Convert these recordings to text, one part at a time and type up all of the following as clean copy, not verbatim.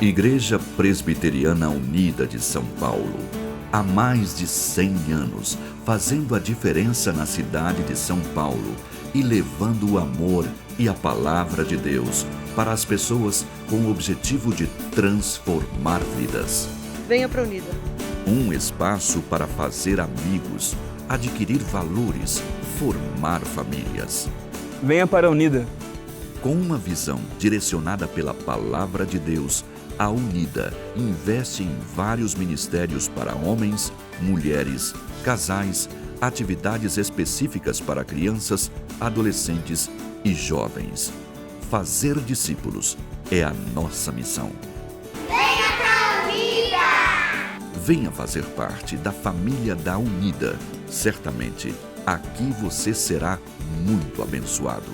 Igreja Presbiteriana Unida de São Paulo, há mais de 100 anos, fazendo a diferença na cidade de São Paulo e levando o amor e a palavra de Deus para as pessoas com o objetivo de transformar vidas. Venha para a Unida. Um espaço para fazer amigos, adquirir valores, formar famílias. Venha para a Unida. Com uma visão direcionada pela palavra de Deus, a Unida investe em vários ministérios para homens, mulheres, casais, atividades específicas para crianças, adolescentes e jovens. Fazer discípulos é a nossa missão. Venha para a Unida! Venha fazer parte da família da Unida. Certamente, aqui você será muito abençoado.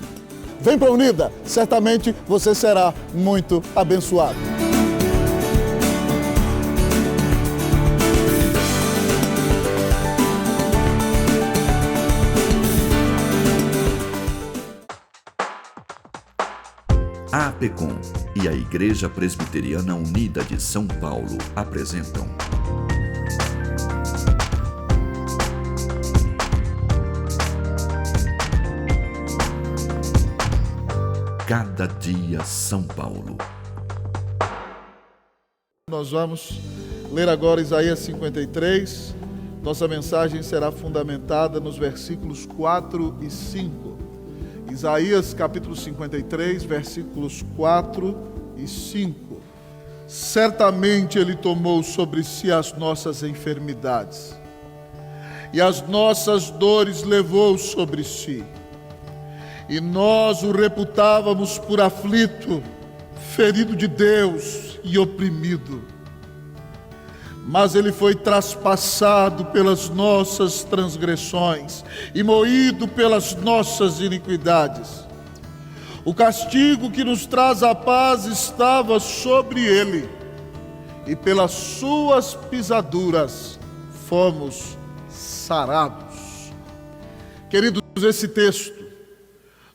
Vem para a Unida, certamente você será muito abençoado. A APECOM e a Igreja Presbiteriana Unida de São Paulo apresentam Cada Dia São Paulo. Nós vamos ler agora Isaías 53. Nossa mensagem será fundamentada nos versículos 4 e 5. Isaías capítulo 53, versículos 4 e 5. Certamente Ele tomou sobre si as nossas enfermidades, e as nossas dores levou sobre si. E nós o reputávamos por aflito, ferido de Deus e oprimido. Mas Ele foi traspassado pelas nossas transgressões e moído pelas nossas iniquidades. O castigo que nos traz a paz estava sobre Ele, e pelas suas pisaduras fomos sarados. Queridos, esse texto,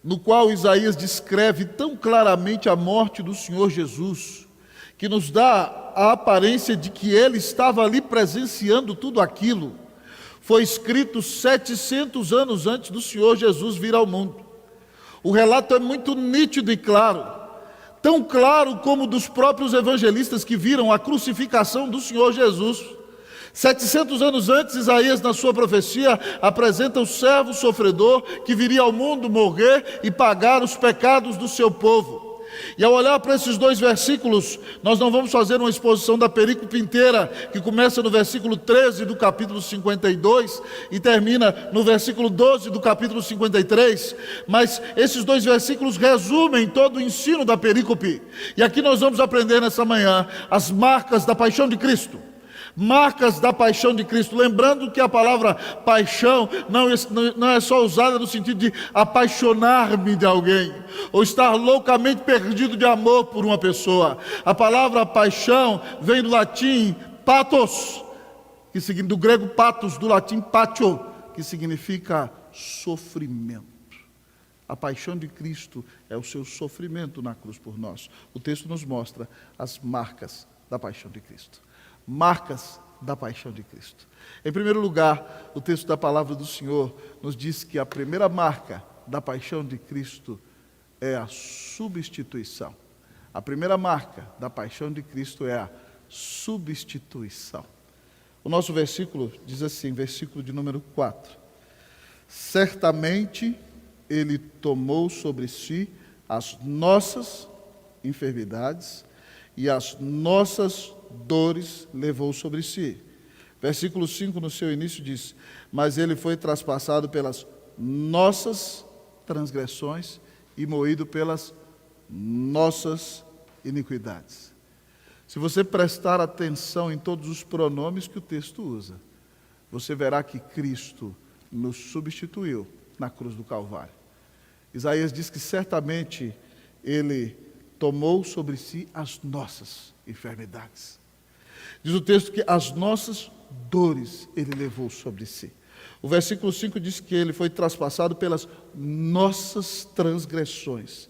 no qual Isaías descreve tão claramente a morte do Senhor Jesus, que nos dá a aparência de que Ele estava ali presenciando tudo aquilo, foi escrito 700 anos antes do Senhor Jesus vir ao mundo. O relato é muito nítido e claro, tão claro como dos próprios evangelistas que viram a crucificação do Senhor Jesus. 700 anos antes, Isaías, na sua profecia, apresenta o servo sofredor que viria ao mundo morrer e pagar os pecados do seu povo. E ao olhar para esses dois versículos, nós não vamos fazer uma exposição da perícope inteira, que começa no versículo 13 do capítulo 52 e termina no versículo 12 do capítulo 53, mas esses dois versículos resumem todo o ensino da perícope. E aqui nós vamos aprender nessa manhã as marcas da paixão de Cristo. Marcas da paixão de Cristo. Lembrando que a palavra paixão não é só usada no sentido de apaixonar-me de alguém, ou estar loucamente perdido de amor por uma pessoa. A palavra paixão vem do latim pathos, do grego pathos, do latim patio, que significa sofrimento. A paixão de Cristo é o seu sofrimento na cruz por nós. O texto nos mostra as marcas da paixão de Cristo. Marcas da paixão de Cristo. Em primeiro lugar, o texto da palavra do Senhor nos diz que a primeira marca da paixão de Cristo é a substituição. A primeira marca da paixão de Cristo é a substituição. O nosso versículo diz assim, versículo de número 4. Certamente Ele tomou sobre si as nossas enfermidades e as nossas dores levou sobre si. Versículo 5 no seu início diz: mas Ele foi traspassado pelas nossas transgressões e moído pelas nossas iniquidades. Se você prestar atenção em todos os pronomes que o texto usa, você verá que Cristo nos substituiu na cruz do Calvário. Isaías diz que certamente Ele tomou sobre si as nossas enfermidades. Diz o texto que as nossas dores Ele levou sobre si. O versículo 5 diz que Ele foi traspassado pelas nossas transgressões.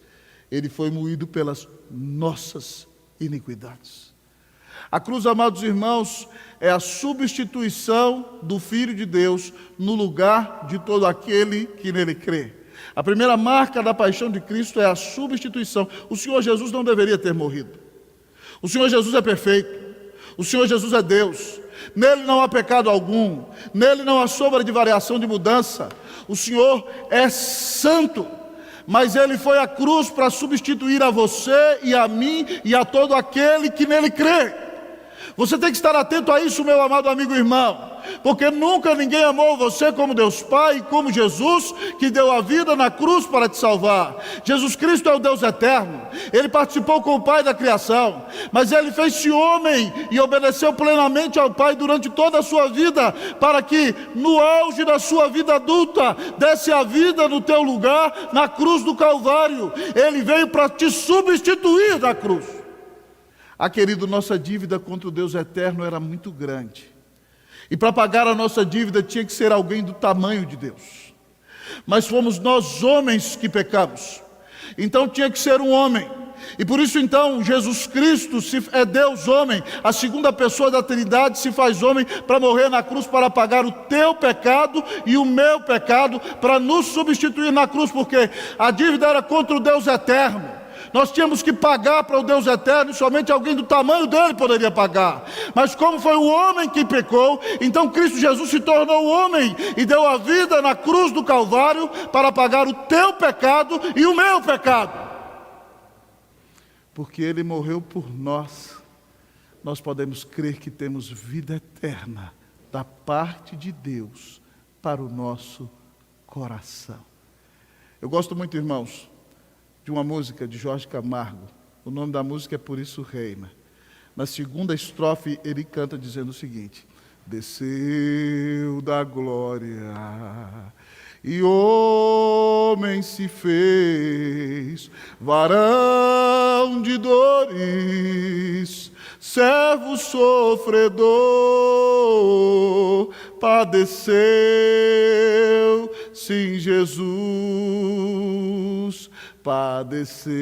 Ele foi moído pelas nossas iniquidades. A cruz, amados irmãos, é a substituição do Filho de Deus no lugar de todo aquele que nele crê. A primeira marca da paixão de Cristo é a substituição. O Senhor Jesus não deveria ter morrido. O Senhor Jesus é perfeito. O Senhor Jesus é Deus. Nele não há pecado algum. Nele não há sombra de variação, de mudança. O Senhor é santo. Mas Ele foi à cruz para substituir a você e a mim e a todo aquele que nele crê. Você tem que estar atento a isso, meu amado amigo e irmão, porque nunca ninguém amou você como Deus Pai, como Jesus, que deu a vida na cruz para te salvar. Jesus Cristo é o Deus eterno. Ele participou com o Pai da criação, mas Ele fez-se homem e obedeceu plenamente ao Pai durante toda a sua vida, para que no auge da sua vida adulta, desse a vida no teu lugar, na cruz do Calvário. Ele veio para te substituir na cruz. Querido, nossa dívida contra o Deus eterno era muito grande. E para pagar a nossa dívida tinha que ser alguém do tamanho de Deus. Mas fomos nós homens que pecamos. Então tinha que ser um homem. E por isso então Jesus Cristo é Deus homem. A segunda pessoa da Trindade se faz homem para morrer na cruz, para pagar o teu pecado e o meu pecado, para nos substituir na cruz, porque a dívida era contra o Deus eterno. Nós tínhamos que pagar para o Deus eterno e somente alguém do tamanho dele poderia pagar. Mas como foi o homem que pecou, então Cristo Jesus se tornou homem e deu a vida na cruz do Calvário para pagar o teu pecado e o meu pecado. Porque Ele morreu por nós, nós podemos crer que temos vida eterna da parte de Deus para o nosso coração. Eu gosto muito, irmãos, de uma música de Jorge Camargo. O nome da música é Por Isso Reina. Na segunda estrofe ele canta dizendo o seguinte: desceu da glória e homem se fez, varão de dores, servo sofredor, padeceu, sim, Jesus padeceu,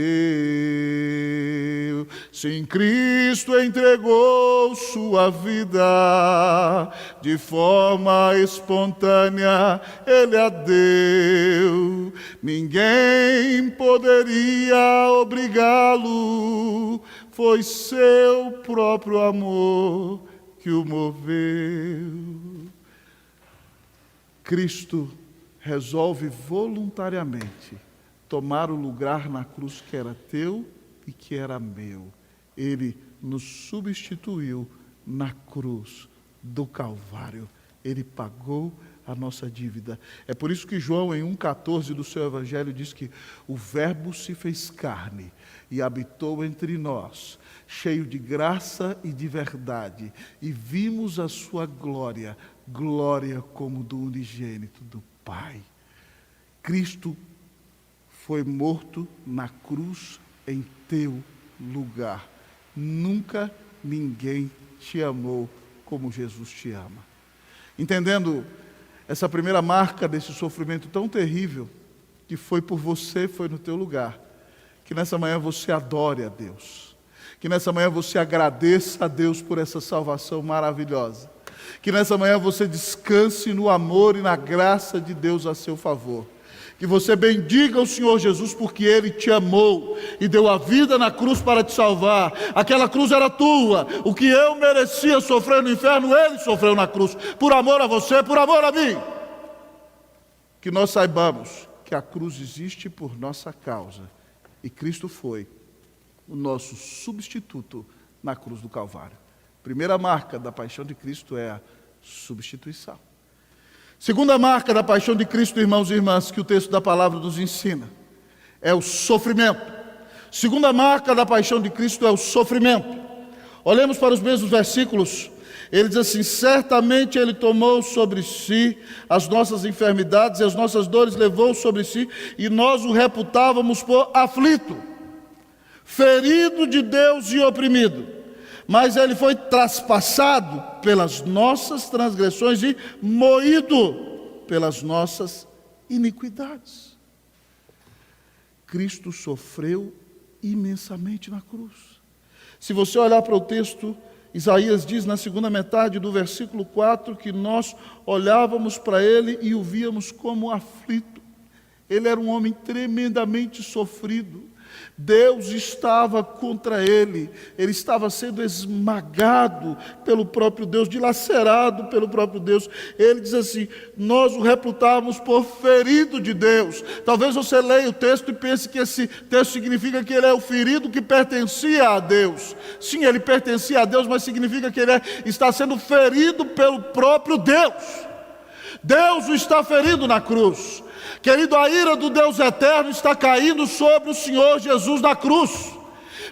sim, Cristo entregou sua vida, de forma espontânea Ele a deu, ninguém poderia obrigá-lo, foi seu próprio amor que o moveu. Cristo resolve voluntariamente tomar o lugar na cruz que era teu e que era meu. Ele nos substituiu na cruz do Calvário. Ele pagou a nossa dívida. É por isso que João, em 1,14 do seu Evangelho, diz que o Verbo se fez carne e habitou entre nós, cheio de graça e de verdade, e vimos a sua glória, glória como do unigênito do Pai. Cristo foi morto na cruz em teu lugar. Nunca ninguém te amou como Jesus te ama. Entendendo essa primeira marca desse sofrimento tão terrível, que foi por você, foi no teu lugar, que nessa manhã você adore a Deus, que nessa manhã você agradeça a Deus por essa salvação maravilhosa, que nessa manhã você descanse no amor e na graça de Deus a seu favor. Que você bendiga o Senhor Jesus porque Ele te amou e deu a vida na cruz para te salvar. Aquela cruz era tua. O que eu merecia sofrer no inferno, Ele sofreu na cruz. Por amor a você, por amor a mim. Que nós saibamos que a cruz existe por nossa causa. E Cristo foi o nosso substituto na cruz do Calvário. Primeira marca da paixão de Cristo é a substituição. Segunda marca da paixão de Cristo, irmãos e irmãs, que o texto da palavra nos ensina, é o sofrimento. Segunda marca da paixão de Cristo é o sofrimento. Olhemos para os mesmos versículos. Ele diz assim: certamente Ele tomou sobre si as nossas enfermidades e as nossas dores levou sobre si, e nós o reputávamos por aflito, ferido de Deus e oprimido. Mas Ele foi traspassado pelas nossas transgressões e moído pelas nossas iniquidades. Cristo sofreu imensamente na cruz. Se você olhar para o texto Isaías diz na segunda metade do versículo 4 que nós olhávamos para ele e o víamos como aflito. Ele era um homem tremendamente sofrido. Deus estava contra ele estava sendo esmagado pelo próprio Deus, dilacerado pelo próprio Deus. Ele diz assim: nós o reputávamos por ferido de Deus. Talvez você leia o texto e pense que esse texto significa que ele é o ferido que pertencia a Deus. Sim, ele pertencia a Deus, mas significa que ele está sendo ferido pelo próprio Deus. Deus o está ferindo na cruz. Querido, a ira do Deus eterno está caindo sobre o Senhor Jesus na cruz.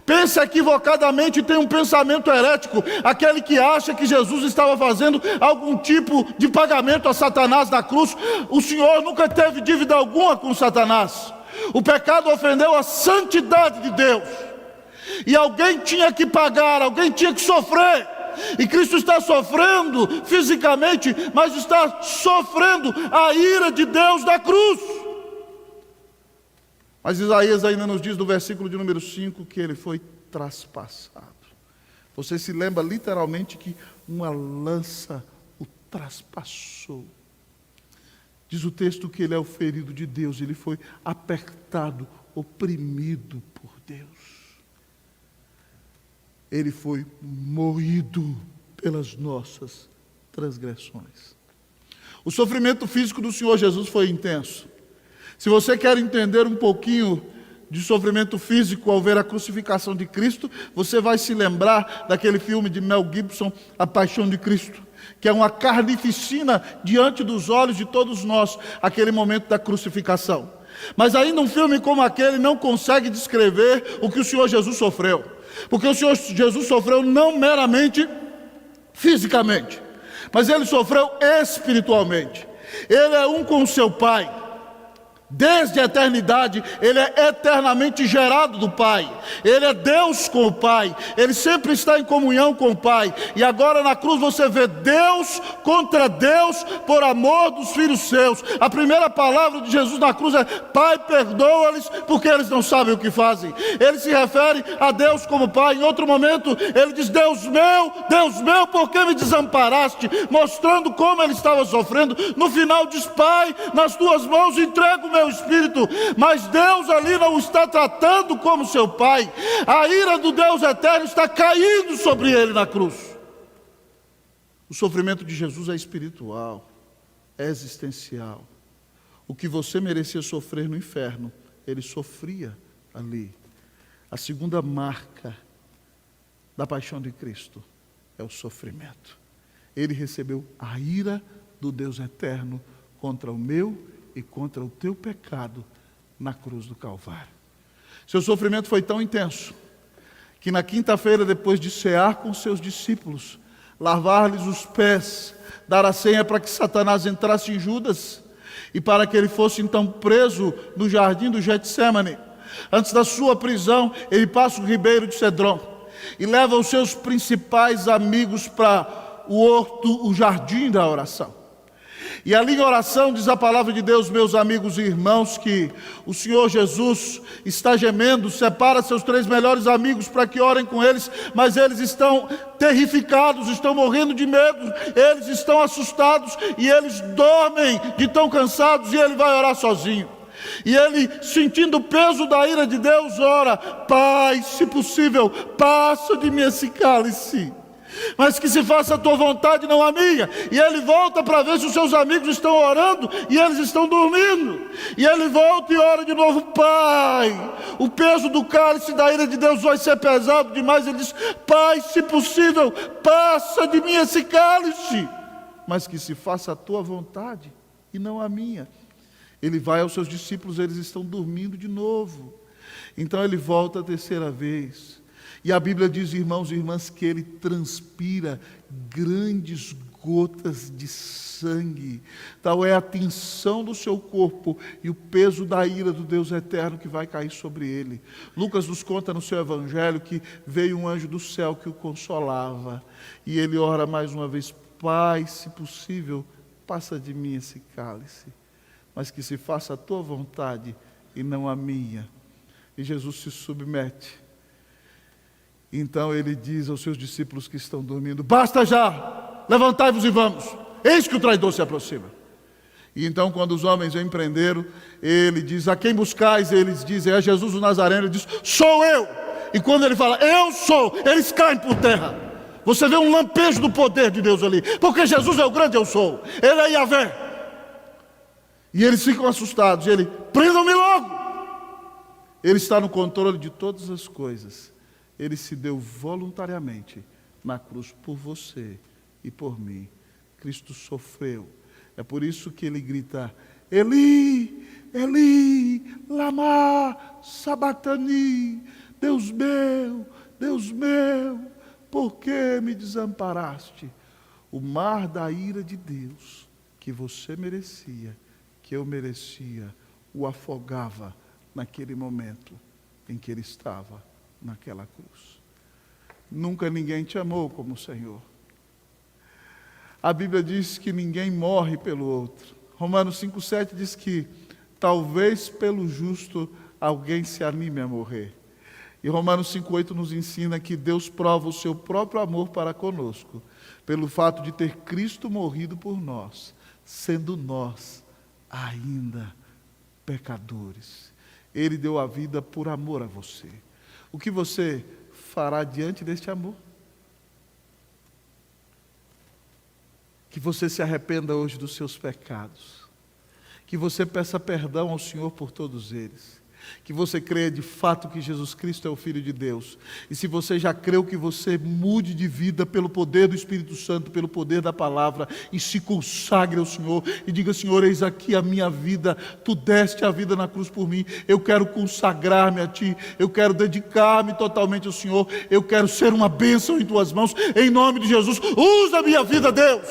Pensa equivocadamente e tem um pensamento herético, aquele que acha que Jesus estava fazendo algum tipo de pagamento a Satanás na cruz. O Senhor nunca teve dívida alguma com Satanás. O pecado ofendeu a santidade de Deus, e alguém tinha que pagar, alguém tinha que sofrer. E Cristo está sofrendo fisicamente, mas está sofrendo a ira de Deus na cruz. Mas Isaías ainda nos diz no versículo de número 5 que ele foi traspassado. Você se lembra literalmente que uma lança o traspassou. Diz o texto que ele é o ferido de Deus, ele foi apertado, oprimido por Deus. Ele foi moído pelas nossas transgressões. O sofrimento físico do Senhor Jesus foi intenso. Se você quer entender um pouquinho de sofrimento físico ao ver a crucificação de Cristo, você vai se lembrar daquele filme de Mel Gibson, A Paixão de Cristo, que é uma carnificina diante dos olhos de todos nós, aquele momento da crucificação. Mas ainda um filme como aquele não consegue descrever o que o Senhor Jesus sofreu. Porque o Senhor Jesus sofreu não meramente fisicamente, mas ele sofreu espiritualmente. Ele é um com o seu Pai. Desde a eternidade, ele é eternamente gerado do Pai. Ele é Deus com o Pai. Ele sempre está em comunhão com o Pai. E agora na cruz você vê Deus contra Deus por amor dos filhos seus. A primeira palavra de Jesus na cruz é: Pai, perdoa-lhes porque eles não sabem o que fazem. Ele se refere a Deus como Pai. Em outro momento ele diz: Deus meu, por que me desamparaste? Mostrando como ele estava sofrendo. No final diz: Pai, nas tuas mãos entrego o meu espírito. Mas Deus ali não o está tratando como seu Pai. A ira do Deus eterno está caindo sobre ele na cruz. O sofrimento de Jesus é espiritual, é existencial. O que você merecia sofrer no inferno, ele sofria ali. A segunda marca da paixão de Cristo é o sofrimento. Ele recebeu a ira do Deus eterno contra o meu e contra o teu pecado na cruz do Calvário. Seu sofrimento foi tão intenso que na quinta-feira, depois de cear com seus discípulos, lavar-lhes os pés, dar a senha para que Satanás entrasse em Judas e para que ele fosse então preso no jardim do Getsêmani. Antes da sua prisão, ele passa o ribeiro de Cedron e leva os seus principais amigos para o horto, o jardim da oração. E ali em oração diz a palavra de Deus, meus amigos e irmãos, que o Senhor Jesus está gemendo, separa seus 3 melhores amigos para que orem com eles, mas eles estão terrificados, estão morrendo de medo, eles estão assustados e eles dormem de tão cansados, e ele vai orar sozinho. E ele, sentindo o peso da ira de Deus, ora: Pai, se possível, passa de mim esse cálice, mas que se faça a tua vontade, não a minha. E ele volta para ver se os seus amigos estão orando e eles estão dormindo. E ele volta e ora de novo: Pai, o peso do cálice da ira de Deus vai ser pesado demais. Ele diz: Pai, se possível, passa de mim esse cálice, mas que se faça a tua vontade e não a minha. Ele vai aos seus discípulos, eles estão dormindo de novo. Então ele volta a terceira vez. E a Bíblia diz, irmãos e irmãs, que ele transpira grandes gotas de sangue. Tal é a tensão do seu corpo e o peso da ira do Deus eterno que vai cair sobre ele. Lucas nos conta no seu evangelho que veio um anjo do céu que o consolava. E ele ora mais uma vez: Pai, se possível, passa de mim esse cálice, mas que se faça a tua vontade e não a minha. E Jesus se submete. Então ele diz aos seus discípulos que estão dormindo: basta já, levantai-vos e vamos, eis que o traidor se aproxima. E então, quando os homens o empreenderam, ele diz: a quem buscais? Eles dizem: é Jesus o Nazareno. Ele diz: sou eu. E quando ele fala: eu sou, eles caem por terra. Você vê um lampejo do poder de Deus ali, porque Jesus é o grande eu sou, ele é Yahvé. E eles ficam assustados, e ele: prendam-me logo. Ele está no controle de todas as coisas. Ele se deu voluntariamente na cruz por você e por mim. Cristo sofreu. É por isso que ele grita: Eli, Eli, lama sabachthani. Deus meu, por que me desamparaste? O mar da ira de Deus, que você merecia, que eu merecia, o afogava naquele momento em que ele estava naquela cruz. Nunca ninguém te amou como o Senhor. A Bíblia diz que ninguém morre pelo outro. Romanos 5,7 diz que talvez pelo justo alguém se anime a morrer. E Romanos 5,8 nos ensina que Deus prova o seu próprio amor para conosco, pelo fato de ter Cristo morrido por nós, sendo nós ainda pecadores. Ele deu a vida por amor a você. O que você fará diante deste amor? Que você se arrependa hoje dos seus pecados. Que você peça perdão ao Senhor por todos eles. Que você creia de fato que Jesus Cristo é o Filho de Deus. E se você já creu, que você mude de vida pelo poder do Espírito Santo, pelo poder da palavra, e se consagre ao Senhor e diga: Senhor, eis aqui a minha vida, Tu deste a vida na cruz por mim, eu quero consagrar-me a Ti, eu quero dedicar-me totalmente ao Senhor, eu quero ser uma bênção em Tuas mãos, em nome de Jesus. Usa a minha vida, Deus,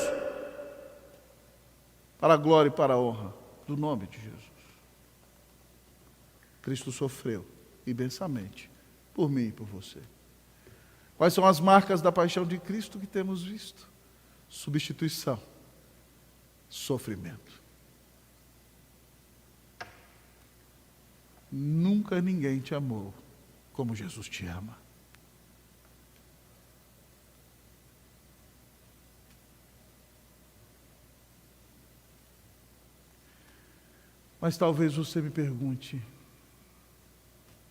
para a glória e para a honra do nome de Jesus. Cristo sofreu imensamente por mim e por você. Quais são as marcas da paixão de Cristo que temos visto? Substituição, sofrimento. Nunca ninguém te amou como Jesus te ama. Mas talvez você me pergunte: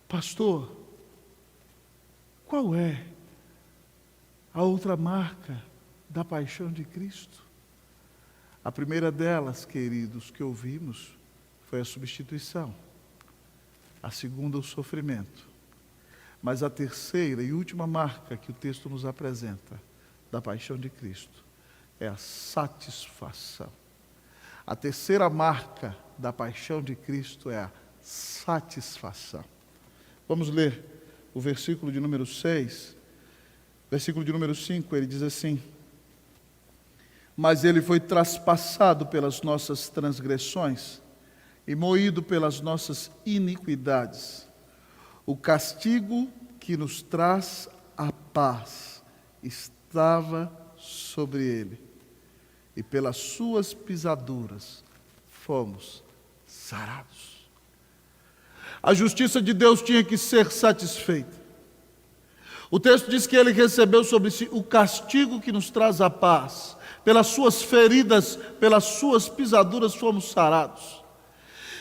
pastor, qual é a outra marca da paixão de Cristo? A primeira delas, queridos, que ouvimos, foi a substituição. A segunda, o sofrimento. Mas a terceira e última marca que o texto nos apresenta da paixão de Cristo é a satisfação. A terceira marca da paixão de Cristo é a satisfação. Vamos ler o versículo de número 6. Versículo de número 5, ele diz assim: mas ele foi traspassado pelas nossas transgressões e moído pelas nossas iniquidades. O castigo que nos traz a paz estava sobre ele, e pelas suas pisaduras fomos sarados. A justiça de Deus tinha que ser satisfeita. O texto diz que ele recebeu sobre si o castigo que nos traz a paz. Pelas suas feridas, pelas suas pisaduras fomos sarados.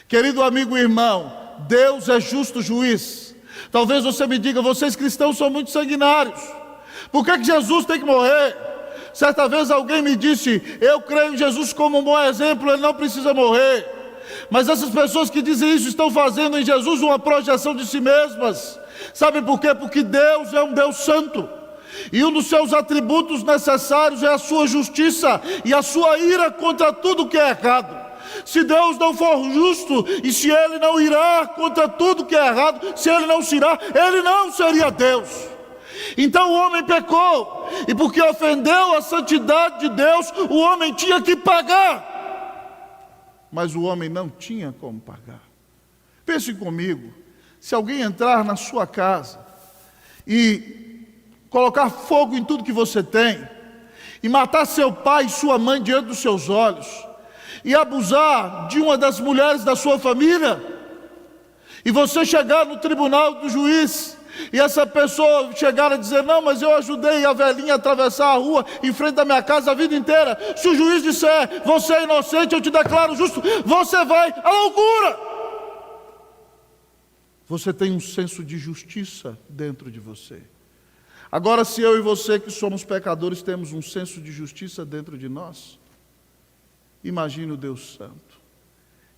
Querido amigo e irmão, Deus é justo juiz. Talvez você me diga: vocês cristãos são muito sanguinários. Por que Jesus tem que morrer? Certa vez alguém me disse: eu creio em Jesus como um bom exemplo, ele não precisa morrer. Mas essas pessoas que dizem isso estão fazendo em Jesus uma projeção de si mesmas. Sabe por quê? Porque Deus é um Deus santo. E um dos seus atributos necessários é a sua justiça e a sua ira contra tudo que é errado. Se Deus não for justo, e se Ele não irá contra tudo que é errado, se Ele não se irá, Ele não seria Deus. Então o homem pecou, e porque ofendeu a santidade de Deus, o homem tinha que pagar. Mas o homem não tinha como pagar. Pense comigo: se alguém entrar na sua casa e colocar fogo em tudo que você tem, e matar seu pai e sua mãe diante dos seus olhos, e abusar de uma das mulheres da sua família, e você chegar no tribunal do juiz e essa pessoa chegar a dizer: não, mas eu ajudei a velhinha a atravessar a rua em frente da minha casa a vida inteira. Se o juiz disser: você é inocente, eu te declaro justo, você vai à loucura. Você tem um senso de justiça dentro de você. Agora, se eu e você, que somos pecadores, temos um senso de justiça dentro de nós, imagine o Deus Santo.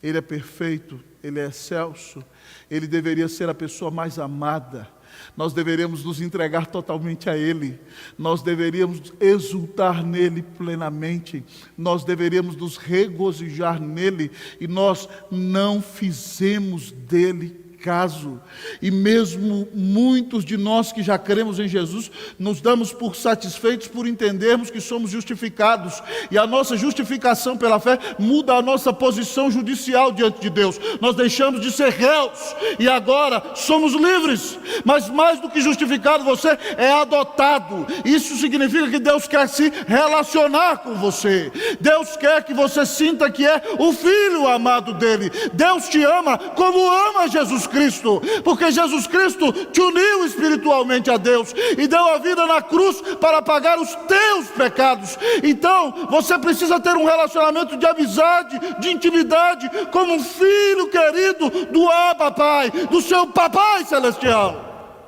Ele é perfeito, Ele é excelso, Ele deveria ser a pessoa mais amada. Nós deveríamos nos entregar totalmente a Ele, nós deveríamos exultar nele plenamente, nós deveríamos nos regozijar nele, e nós não fizemos dele caso. E mesmo muitos de nós que já cremos em Jesus, nos damos por satisfeitos por entendermos que somos justificados, e a nossa justificação pela fé muda a nossa posição judicial diante de Deus. Nós deixamos de ser réus e agora somos livres. Mas mais do que justificado, você é adotado. Isso significa que Deus quer se relacionar com você. Deus quer que você sinta que é o filho amado dele. Deus te ama como ama Jesus Cristo, porque Jesus Cristo te uniu espiritualmente a Deus e deu a vida na cruz para pagar os teus pecados. Então você precisa ter um relacionamento de amizade, de intimidade, como um filho querido do Abba Pai, do seu Papai Celestial.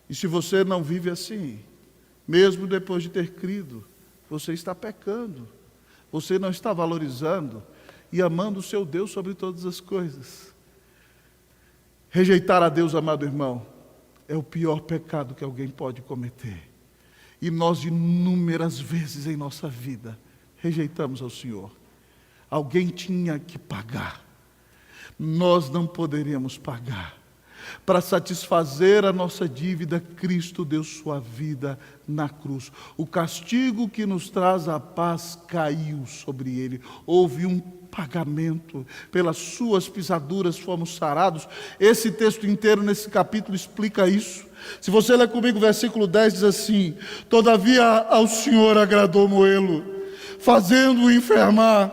E se você não vive assim, mesmo depois de ter crido, você está pecando, você não está valorizando e amando o seu Deus sobre todas as coisas. Rejeitar a Deus, amado irmão, é o pior pecado que alguém pode cometer. E nós, inúmeras vezes em nossa vida, rejeitamos ao Senhor. Alguém tinha que pagar. Nós não poderíamos pagar. Para satisfazer a nossa dívida, Cristo deu sua vida na cruz. O castigo que nos traz a paz caiu sobre ele. Houve um pagamento, pelas suas pisaduras fomos sarados. Esse texto inteiro nesse capítulo explica isso. Se você ler comigo o versículo 10, diz assim: todavia ao Senhor agradou moê-lo, fazendo-o enfermar,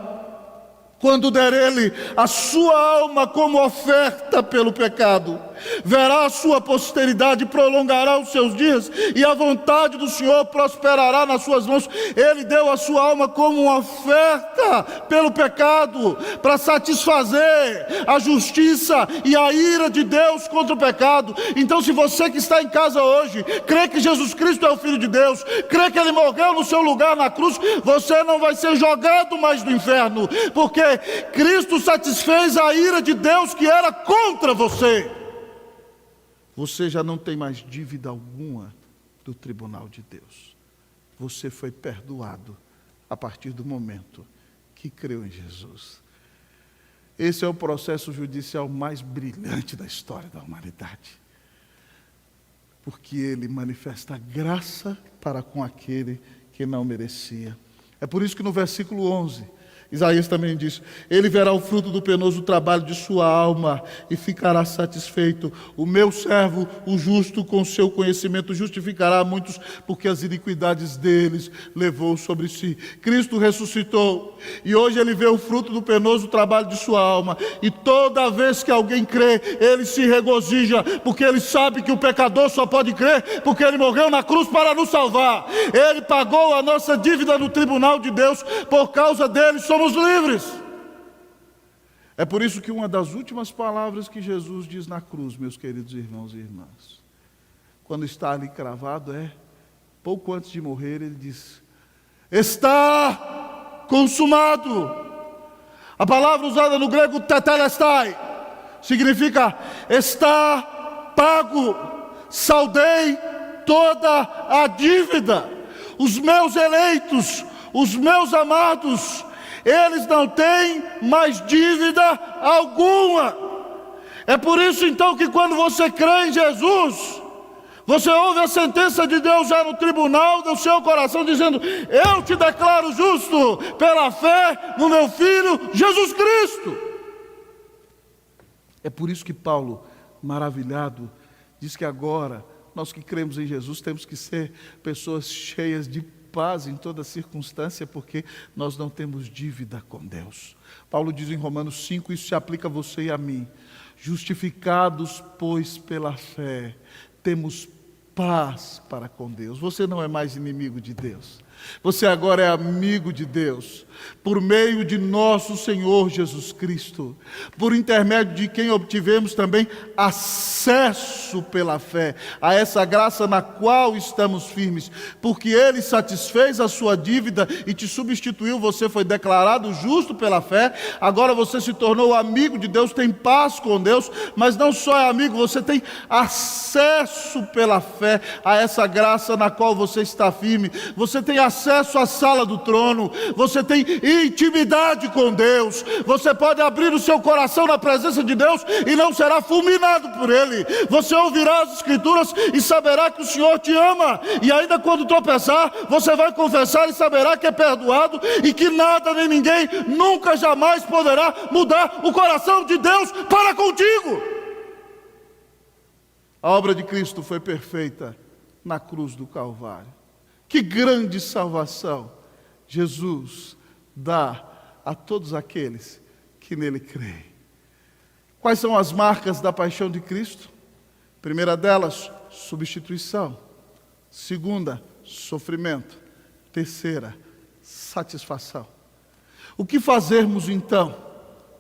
quando der ele a sua alma como oferta pelo pecado. Verá a sua posteridade, prolongará os seus dias, e a vontade do Senhor prosperará nas suas mãos. Ele deu a sua alma como uma oferta pelo pecado, para satisfazer a justiça e a ira de Deus contra o pecado. Então, se você que está em casa hoje crê que Jesus Cristo é o Filho de Deus, crê que Ele morreu no seu lugar na cruz, você não vai ser jogado mais no inferno, porque Cristo satisfez a ira de Deus que era contra você. Você já não tem mais dívida alguma do tribunal de Deus. Você foi perdoado a partir do momento que creu em Jesus. Esse é o processo judicial mais brilhante da história da humanidade, porque ele manifesta graça para com aquele que não merecia. É por isso que no versículo 11, Isaías também diz: ele verá o fruto do penoso trabalho de sua alma e ficará satisfeito. O meu servo, o justo, com seu conhecimento justificará muitos, porque as iniquidades deles levou sobre si. Cristo ressuscitou e hoje ele vê o fruto do penoso trabalho de sua alma, e toda vez que alguém crê, ele se regozija, porque ele sabe que o pecador só pode crer porque ele morreu na cruz para nos salvar. Ele pagou a nossa dívida no tribunal de Deus, por causa dele somos livres. É por isso que uma das últimas palavras que Jesus diz na cruz, meus queridos irmãos e irmãs, quando está ali cravado, pouco antes de morrer, ele diz: está consumado. A palavra usada no grego tetelestai significa está pago, saldei toda a dívida. Os meus eleitos, os meus amados, eles não têm mais dívida alguma. É por isso então que quando você crê em Jesus, você ouve a sentença de Deus já no tribunal do seu coração, dizendo: eu te declaro justo pela fé no meu Filho Jesus Cristo. É por isso que Paulo, maravilhado, diz que agora nós que cremos em Jesus temos que ser pessoas cheias de paz em toda circunstância, porque nós não temos dívida com Deus. Paulo diz em Romanos 5, isso se aplica a você e a mim: justificados, pois, pela fé, temos paz para com Deus. Você não é mais inimigo de Deus. Você agora é amigo de Deus, por meio de nosso Senhor Jesus Cristo, por intermédio de quem obtivemos também acesso pela fé a essa graça na qual estamos firmes, porque Ele satisfez a sua dívida e te substituiu. Você foi declarado justo pela fé, agora você se tornou amigo de Deus, tem paz com Deus, mas não só é amigo, você tem acesso pela fé a essa graça na qual você está firme. Você tem acesso à sala do trono, você tem intimidade com Deus, você pode abrir o seu coração na presença de Deus e não será fulminado por Ele. Você ouvirá as Escrituras e saberá que o Senhor te ama, e ainda quando tropeçar, você vai confessar e saberá que é perdoado, e que nada nem ninguém nunca jamais poderá mudar o coração de Deus para contigo. A obra de Cristo foi perfeita na cruz do Calvário. Que grande salvação Jesus dá a todos aqueles que nele creem. Quais são as marcas da paixão de Cristo? Primeira delas, substituição. Segunda, sofrimento. Terceira, satisfação. O que fazermos então,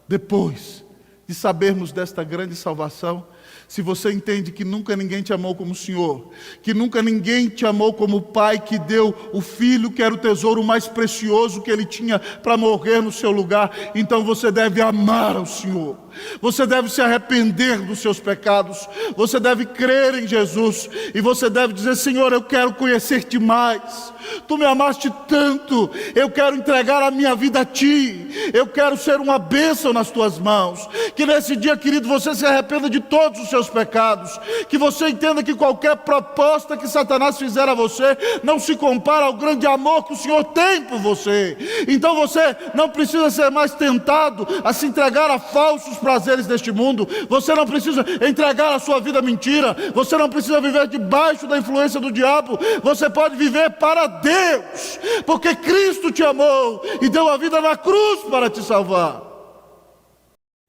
depois de sabermos desta grande salvação? Se você entende que nunca ninguém te amou como o Senhor, que nunca ninguém te amou como o Pai que deu o Filho, que era o tesouro mais precioso que Ele tinha para morrer no seu lugar, então você deve amar ao Senhor. Você deve se arrepender dos seus pecados, você deve crer em Jesus, e você deve dizer: Senhor, eu quero conhecer-te mais, Tu me amaste tanto, eu quero entregar a minha vida a Ti, eu quero ser uma bênção nas Tuas mãos. Que nesse dia, querido, você se arrependa de todos os seus pecados, que você entenda que qualquer proposta que Satanás fizer a você não se compara ao grande amor que o Senhor tem por você. Então você não precisa ser mais tentado a se entregar a falsos prazeres deste mundo, você não precisa entregar a sua vida à mentira, você não precisa viver debaixo da influência do diabo, você pode viver para Deus, porque Cristo te amou e deu a vida na cruz para te salvar.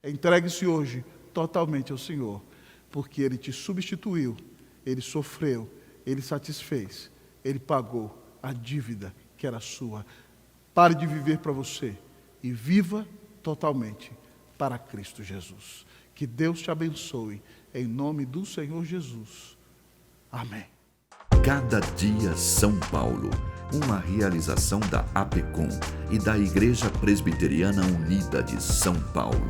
Entregue-se hoje totalmente ao Senhor, porque Ele te substituiu, Ele sofreu, Ele satisfez, Ele pagou a dívida que era sua. Pare de viver para você e viva totalmente para Cristo Jesus. Que Deus te abençoe, em nome do Senhor Jesus. Amém. Cada dia São Paulo, uma realização da APECOM e da Igreja Presbiteriana Unida de São Paulo.